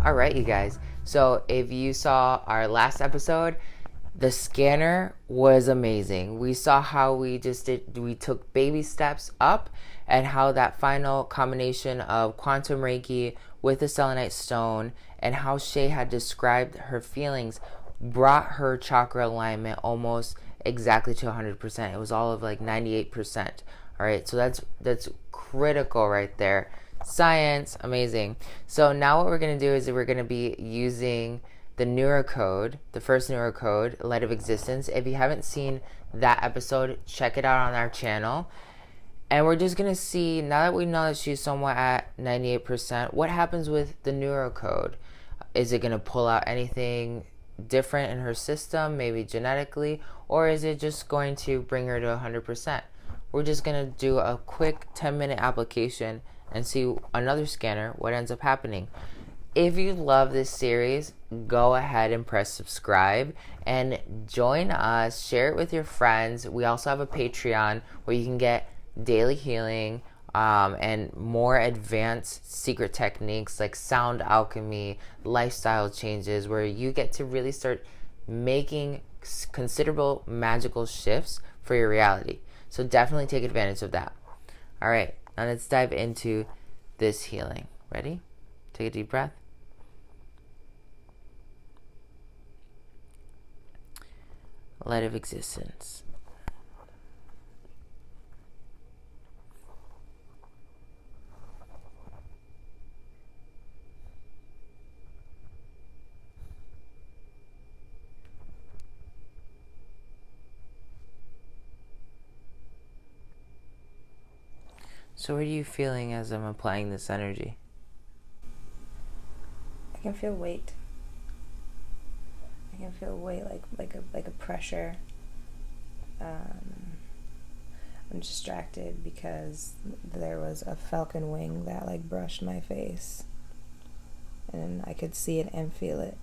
All right, you guys. So if you saw our last episode, the scanner was amazing. We saw how we took baby steps up, and how that final combination of quantum Reiki with the selenite stone and how Shay had described her feelings brought her chakra alignment almost exactly to 100%. It was all of like 98%. All right, so that's critical right there. Science, amazing. So now what we're going to do is we're going to be using the Noorah code, the first Noorah code, Light of Existence. If you haven't seen that episode, check it out on our channel. And we're just going to see, now that we know that she's somewhat at 98%, what happens with the Noorah code? Is it going to pull out anything different in her system, maybe genetically, or is it just going to bring her to 100%? We're just going to do a quick 10-minute application and see another scanner, what ends up happening. If you love this series, go ahead and press subscribe and join us. Share it with your friends. We also have a Patreon where you can get daily healing and more advanced secret techniques like sound alchemy, lifestyle changes, where you get to really start making considerable magical shifts for your reality. So definitely take advantage of that. All right, now let's dive into this healing. Ready? Take a deep breath. Light of existence. So what are you feeling as I'm applying this energy? I can feel weight. I can feel weight, like a pressure. I'm distracted because there was a falcon wing that like brushed my face, and I could see it and feel it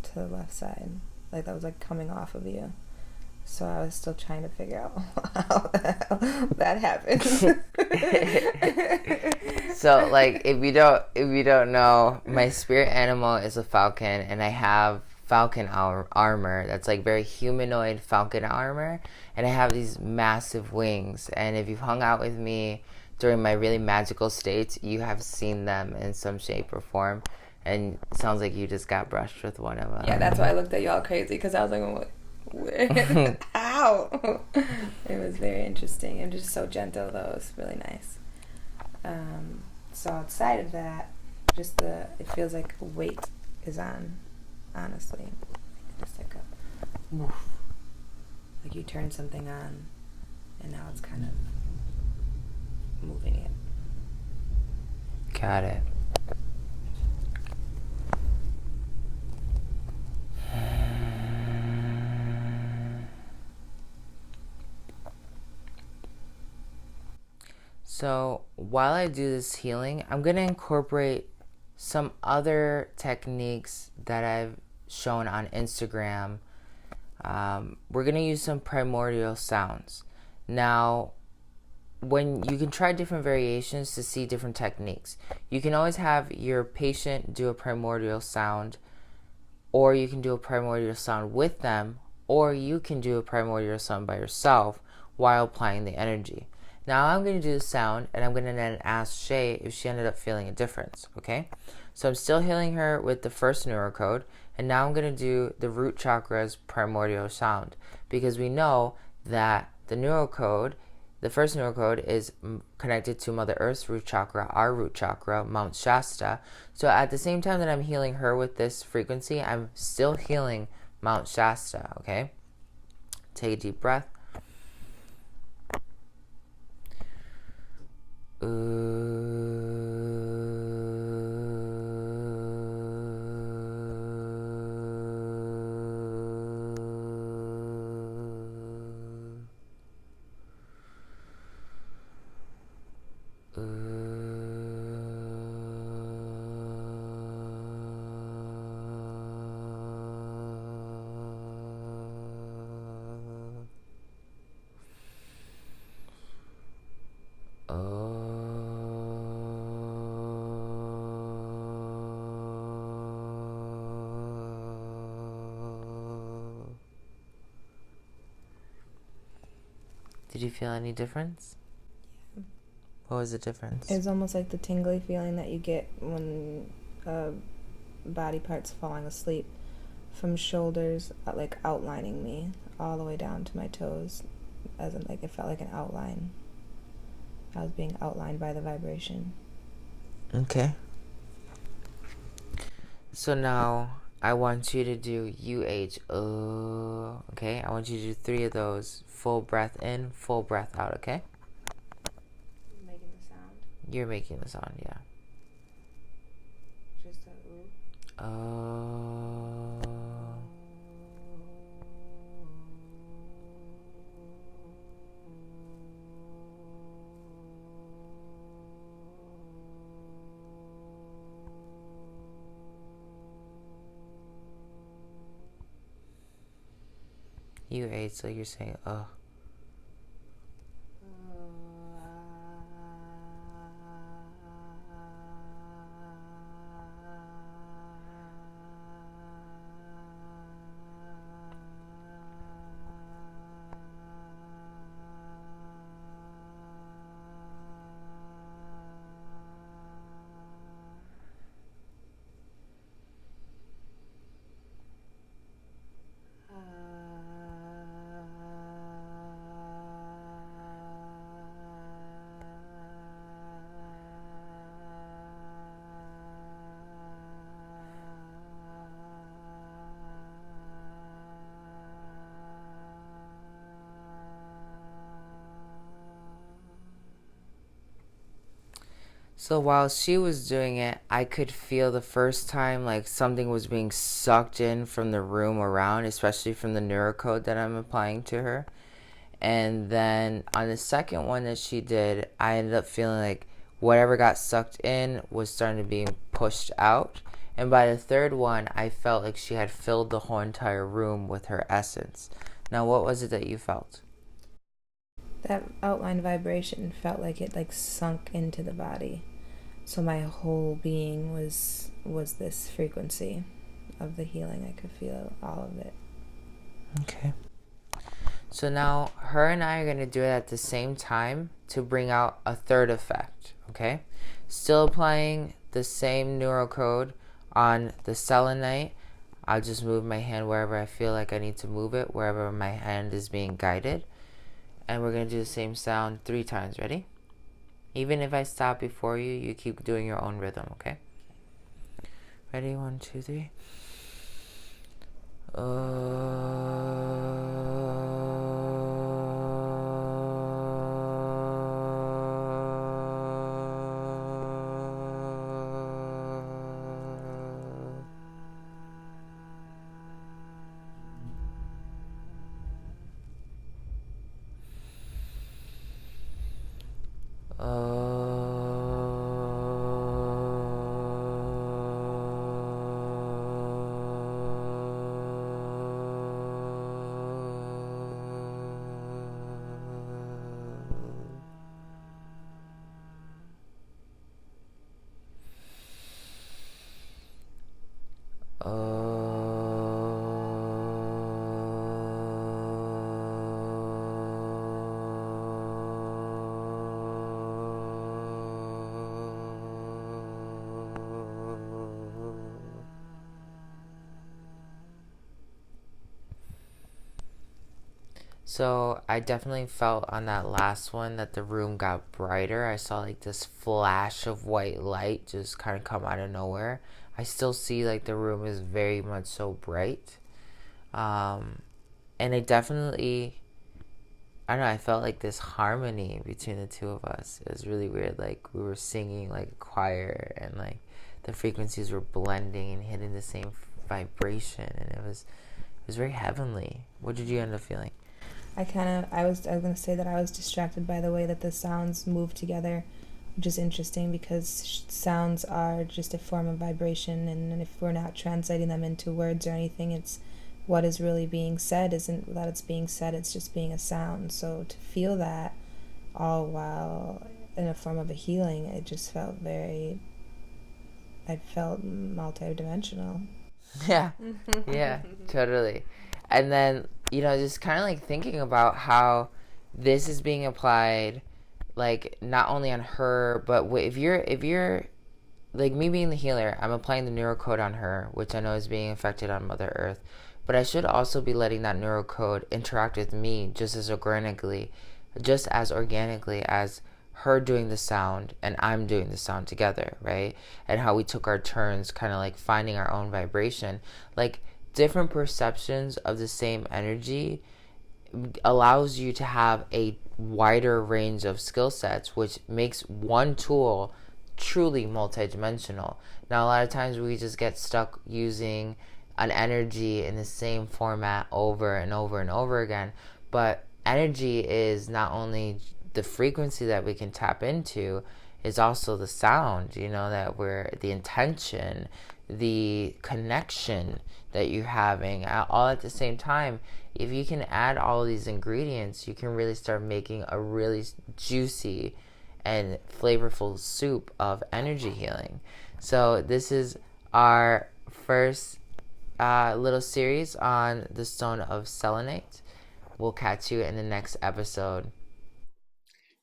to the left side, like that was like coming off of you. So I was still trying to figure out how the hell that happened. So like if you don't know, my spirit animal is a falcon, and I have falcon armor that's like very humanoid falcon armor, and I have these massive wings. And if you've hung out with me during my really magical states, you have seen them in some shape or form, and it sounds like you just got brushed with one of them. Yeah, that's why I looked at you all crazy, because I was like, what? Ow! It was very interesting and just so gentle, though. It was really nice. So outside of that, just it feels like weight is on, honestly. Just like like you turn something on and now it's kind of moving it. Got it. So while I do this healing, I'm going to incorporate some other techniques that I've shown on Instagram. We're going to use some primordial sounds. Now, when you can try different variations to see different techniques. You can always have your patient do a primordial sound, or you can do a primordial sound with them, or you can do a primordial sound by yourself while applying the energy. Now I'm going to do the sound, and I'm going to then ask Shay if she ended up feeling a difference, okay? So I'm still healing her with the first Noorah code, and now I'm going to do the root chakra's primordial sound, because we know that the Noorah code, the first Noorah code, is connected to Mother Earth's root chakra, our root chakra, Mount Shasta. So at the same time that I'm healing her with this frequency, I'm still healing Mount Shasta, okay? Take a deep breath. Did you feel any difference? Yeah. What was the difference? It was almost like the tingly feeling that you get when body parts falling asleep, from shoulders, like outlining me all the way down to my toes, as in like it felt like an outline. I was being outlined by the vibration. Okay. So now I want you to do okay? I want you to do 3 of those. Full breath in, full breath out, okay? Making the sound? You're making the sound, yeah. Just a You ate, so you're saying, So while she was doing it, I could feel the first time like something was being sucked in from the room around, especially from the Noorah code that I'm applying to her. And then on the second one that she did, I ended up feeling like whatever got sucked in was starting to be pushed out. And by the third one, I felt like she had filled the whole entire room with her essence. Now, what was it that you felt? That outline vibration felt like it like sunk into the body. So my whole being was this frequency of the healing. I could feel all of it. Okay. So now her and I are going to do it at the same time to bring out a third effect, okay? Still applying the same neural code on the selenite. I'll just move my hand wherever I feel like I need to move it, wherever my hand is being guided. And we're going to do the same sound 3 times. Ready? Even if I stop before you, you keep doing your own rhythm, okay? Ready? 1, 2, 3. So I definitely felt on that last one that the room got brighter. I saw like this flash of white light just kind of come out of nowhere. I still see like the room is very much so bright. And it definitely, I don't know, I felt like this harmony between the two of us. It was really weird. Like we were singing like a choir and like the frequencies were blending and hitting the same vibration. And it was very heavenly. What did you end up feeling? I was going to say that I was distracted by the way that the sounds move together, which is interesting because sounds are just a form of vibration, and if we're not translating them into words or anything, it's what is really being said isn't that it's being said, it's just being a sound. So to feel that all while in a form of a healing, it just felt I felt multidimensional. Yeah, yeah, totally. And then, just kind of like thinking about how this is being applied like not only on her, but if you're like me being the healer, I'm applying the Noorah code on her, which I know is being affected on Mother Earth. But I should also be letting that Noorah code interact with me just as organically as her doing the sound and I'm doing the sound together, right? And how we took our turns kind of like finding our own vibration. Like different perceptions of the same energy allows you to have a wider range of skill sets, which makes one tool truly multidimensional. Now, a lot of times we just get stuck using an energy in the same format over and over and over again. But energy is not only the frequency that we can tap into, is also the sound, that we're the intention, the connection that you're having all at the same time. If you can add all of these ingredients, you can really start making a really juicy and flavorful soup of energy healing. So this is our first little series on the stone of selenite. We'll catch you in the next episode.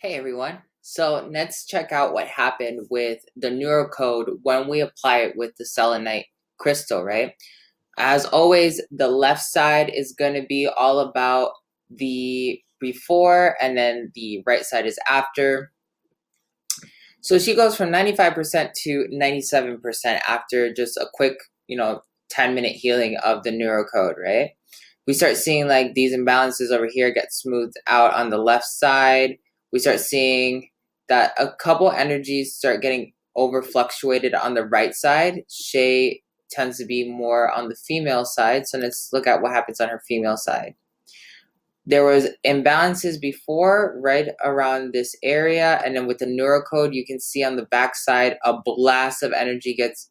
Hey everyone. So let's check out what happened with the Noorah code when we apply it with the selenite crystal, right? As always, the left side is going to be all about the before, and then the right side is after. So she goes from 95% to 97% after just a quick, 10-minute healing of the Noorah code, right? We start seeing like these imbalances over here get smoothed out on the left side. We start seeing that a couple energies start getting over fluctuated on the right side. Shay tends to be more on the female side. So let's look at what happens on her female side. There was imbalances before, right around this area. And then with the Noorah code, you can see on the back side, a blast of energy gets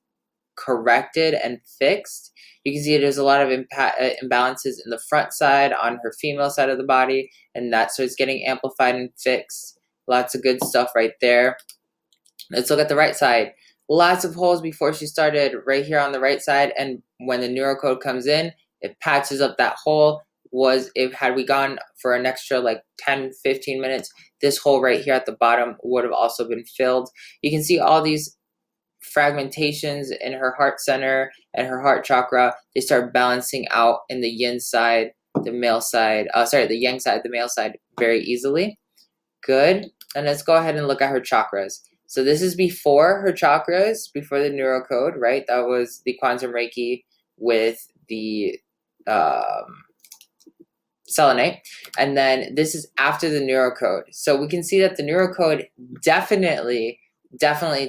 corrected and fixed. You can see there's a lot of imbalances in the front side on her female side of the body, and that starts getting amplified and fixed. Lots of good stuff right there. Let's look at the right side. Lots of holes before she started right here on the right side, and when the Noorah code comes in, it patches up that hole. Had we gone for an extra like 10-15 minutes, this hole right here at the bottom would have also been filled. You can see all these fragmentations in her heart center and her heart chakra. They start balancing out in the yin side, the male side, the yang side, the male side very easily. Good. And let's go ahead and look at her chakras. So this is before her chakras, before the Noorah code, right? That was the Quantum Reiki with the selenite. And then this is after the Noorah code. So we can see that the Noorah code definitely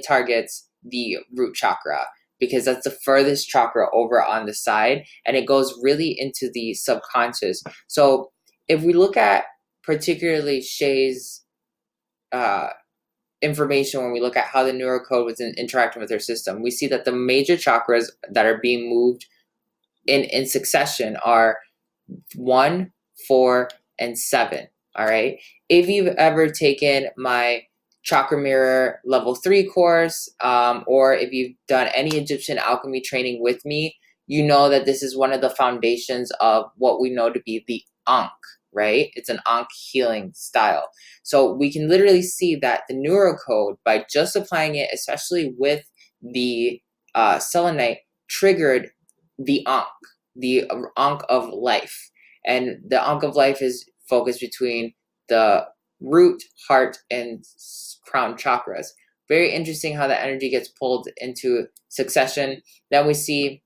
targets the root chakra, because that's the furthest chakra over on the side, and it goes really into the subconscious. So if we look at particularly Shay's information, when we look at how the Noorah code was interacting with her system, we see that the major chakras that are being moved in succession are 1, 4, and 7. All right. If you've ever taken my Chakra Mirror level 3 course, or if you've done any Egyptian alchemy training with me, you know that this is one of the foundations of what we know to be the Ankh, right? It's an Ankh healing style. So we can literally see that the Noorah code, by just applying it, especially with the selenite, triggered the Ankh of life. And the Ankh of life is focused between the root, heart, and crown chakras. Very interesting how the energy gets pulled into succession. Then we see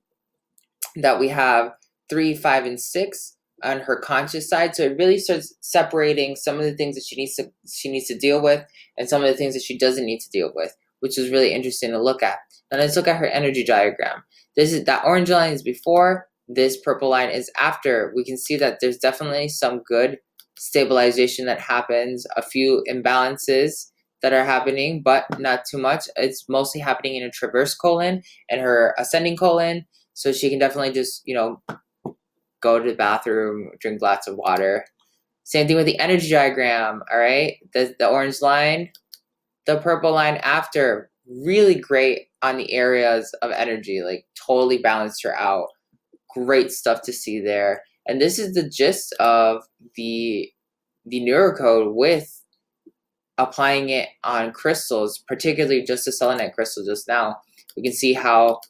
that we have 3, 5, and 6 on her conscious side. So it really starts separating some of the things that she needs to deal with, and some of the things that she doesn't need to deal with, which is really interesting to look at. And let's look at her energy diagram. That orange line is before, this purple line is after. We can see that there's definitely some good stabilization that happens, a few imbalances that are happening, but not too much. It's mostly happening in a transverse colon and her ascending colon. So she can definitely just, go to the bathroom, drink lots of water. Same thing with the energy diagram, all right? The orange line, the purple line after, really great on the areas of energy, like totally balanced her out. Great stuff to see there. And this is the gist of the the neurocode with applying it on crystals, particularly just the selenite crystal just now, we can see how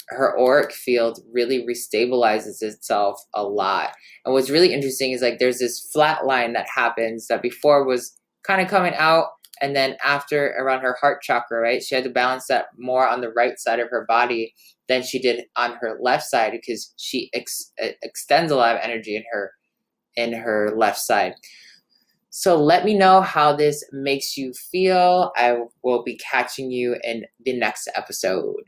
her auric field really restabilizes itself a lot. And what's really interesting is like there's this flat line that happens that before was kind of coming out, and then after around her heart chakra, right? She had to balance that more on the right side of her body than she did on her left side, because she extends a lot of energy in her left side. So let me know how this makes you feel. I will be catching you in the next episode.